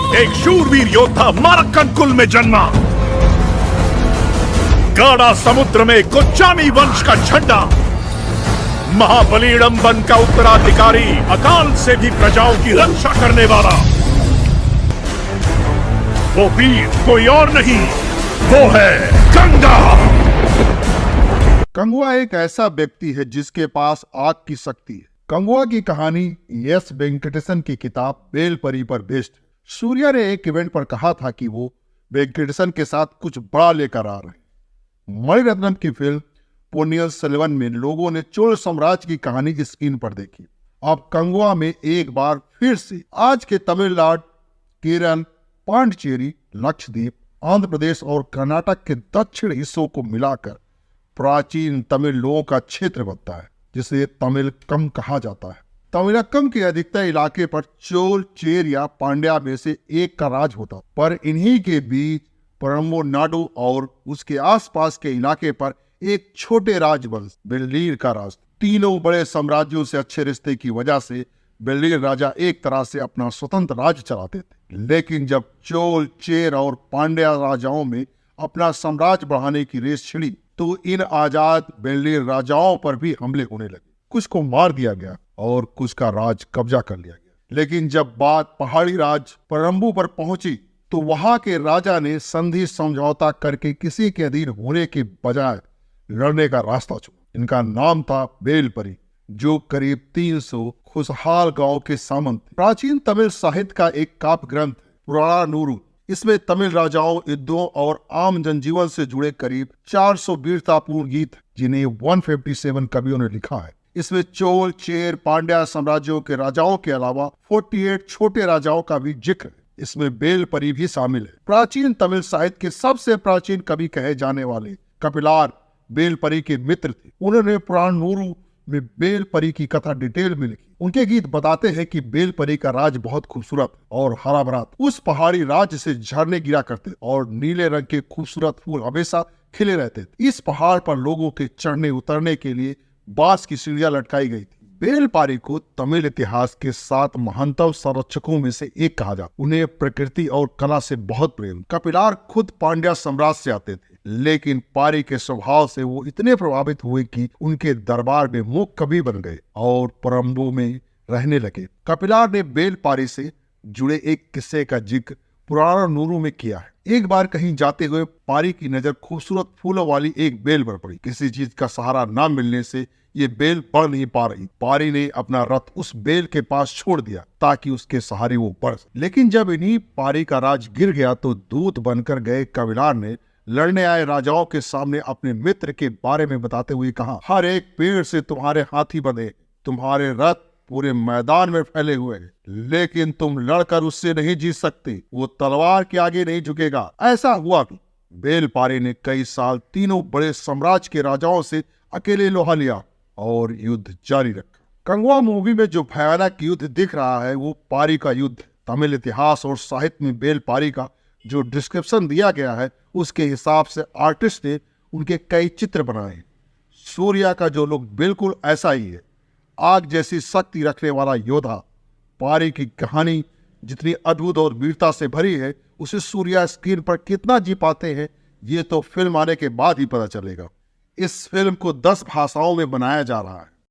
एक शूरवीर योद्धा मारक्कन कुल में जन्मा। गाढ़ा समुद्र में कोच्चामी वंश का झंडा, महाबलीडंबन का उत्तराधिकारी, अकाल से भी प्रजाओं की रक्षा करने वाला वो वीर कोई और नहीं, वो है गंगा। कंगुआ एक ऐसा व्यक्ति है जिसके पास आग की शक्ति है। कंगुआ की कहानी एस वेंकटेशन की किताब बेलपरी पर बेस्ड है। सूर्या ने एक इवेंट पर कहा था कि वो वेंकटेशन के साथ कुछ बड़ा लेकर आ रहे हैं। मणिरत्नम की फिल्म पोन्नियन सेल्वन में लोगों ने चोल साम्राज्य की कहानी की स्क्रीन पर देखी। अब कंगुआ में एक बार फिर से आज के तमिलनाडु, केरल, पांडिचेरी, लक्षद्वीप, आंध्र प्रदेश और कर्नाटक के दक्षिण हिस्सों को मिलाकर प्राचीन तमिल लोगों का क्षेत्र बनता है, जिसे तमिलकम कहा जाता है। तमिलकम के अधिकतर इलाके पर चोल, चेर या पांड्या में से एक का राज होता, पर इन्हीं के बीच परम्बोनाडु और उसके आसपास के इलाके पर एक छोटे राजवंश वेल्लीर का राज। तीनों बड़े साम्राज्यों से अच्छे रिश्ते की वजह से वेल्लीर राजा एक तरह से अपना स्वतंत्र राज्य चलाते थे। लेकिन जब चोल, चेर और पांड्या राजाओं में अपना साम्राज्य बढ़ाने की रेस छिड़ी तो इन आजाद वेल्लीर राजाओं पर भी हमले होने लगे। कुछ को मार दिया गया और कुछ का राज कब्जा कर लिया गया। लेकिन जब बात पहाड़ी राज परम्बू पर पहुंची तो वहां के राजा ने संधि समझौता करके किसी के अधीन होने के बजाय लड़ने का रास्ता चुना। इनका नाम था बेलपरी, जो करीब 300 खुशहाल गांव के सामंत थे। प्राचीन तमिल साहित्य का एक काव्य ग्रंथ पुराणानुरु। इसमें तमिल राजाओं, युद्धों और आम जनजीवन से जुड़े करीब 400 वीरतापूर्ण गीत, जिन्हें 157 कवियों ने लिखा है। इसमें चोल, चेर, पांड्या साम्राज्यों के राजाओं के अलावा 48 छोटे राजाओं का भी जिक्र है। इसमें बेलपरी भी शामिल है। प्राचीन तमिल साहित्य के सबसे प्राचीन कवि कहे जाने वाले कपिलार बेलपरी के मित्र थे। उन्होंने पुराणानुरु में बेलपरी की कथा डिटेल में लिखी। उनके गीत बताते हैं कि बेलपरी का राज बहुत खूबसूरत और हरा भरा था। उस पहाड़ी राज्य से झरने गिरा करते और नीले रंग के खूबसूरत फूल हमेशा खिले रहते थे। इस पहाड़ पर लोगों के चढ़ने उतरने के लिए बांस की सीढ़ियां लटकाई गई थी। बेलपारी को तमिल इतिहास के 7 महानतम संरक्षकों में से एक कहा जाता। उन्हें प्रकृति और कला से बहुत प्रेम। कपिलार खुद पांड्या साम्राज्य से आते थे, लेकिन पारी के स्वभाव से वो इतने प्रभावित हुए कि उनके दरबार में मूक कवि बन गए और परम्बू में रहने लगे। कपिलार ने बेलपारी से जुड़े एक किस्से का जिक्र पुराणानुरु में किया है। एक बार कहीं जाते हुए पारी की नजर खूबसूरत फूलों वाली एक बेल पर पड़ी। किसी चीज का सहारा न मिलने से ये बेल बढ़ नहीं पा रही। पारी ने अपना रथ उस बेल के पास छोड़ दिया ताकि उसके सहारे वो बढ़ सके। लेकिन जब इन्हीं पारी का राज गिर गया तो दूत बनकर गए कपिलार ने लड़ने आए राजाओं के सामने अपने मित्र के बारे में बताते हुए कहा, हर एक पेड़ से तुम्हारे हाथी बंधे, तुम्हारे रथ पूरे मैदान में फैले हुए हैं, लेकिन तुम लड़कर उससे नहीं जीत सकते। वो तलवार के आगे नहीं झुकेगा। ऐसा हुआ भी। बेलपारी ने कई साल तीनों बड़े साम्राज्य के राजाओं से अकेले लोहा लिया और युद्ध जारी रखा। कंगुआ मूवी में जो भयानक युद्ध दिख रहा है वो पारी का युद्ध। तमिल इतिहास और साहित्य में बेलपारी का जो डिस्क्रिप्शन दिया गया है उसके हिसाब से आर्टिस्ट ने उनके कई चित्र बनाए हैं। सूर्या का जो लुक बिल्कुल ऐसा ही है, आग जैसी शक्ति रखने वाला योद्धा। पारी की कहानी जितनी अद्भुत और वीरता से भरी है, उसे सूर्या स्क्रीन पर कितना जी पाते हैं ये तो फिल्म आने के बाद ही पता चलेगा। इस फिल्म को 10 भाषाओं में बनाया जा रहा है।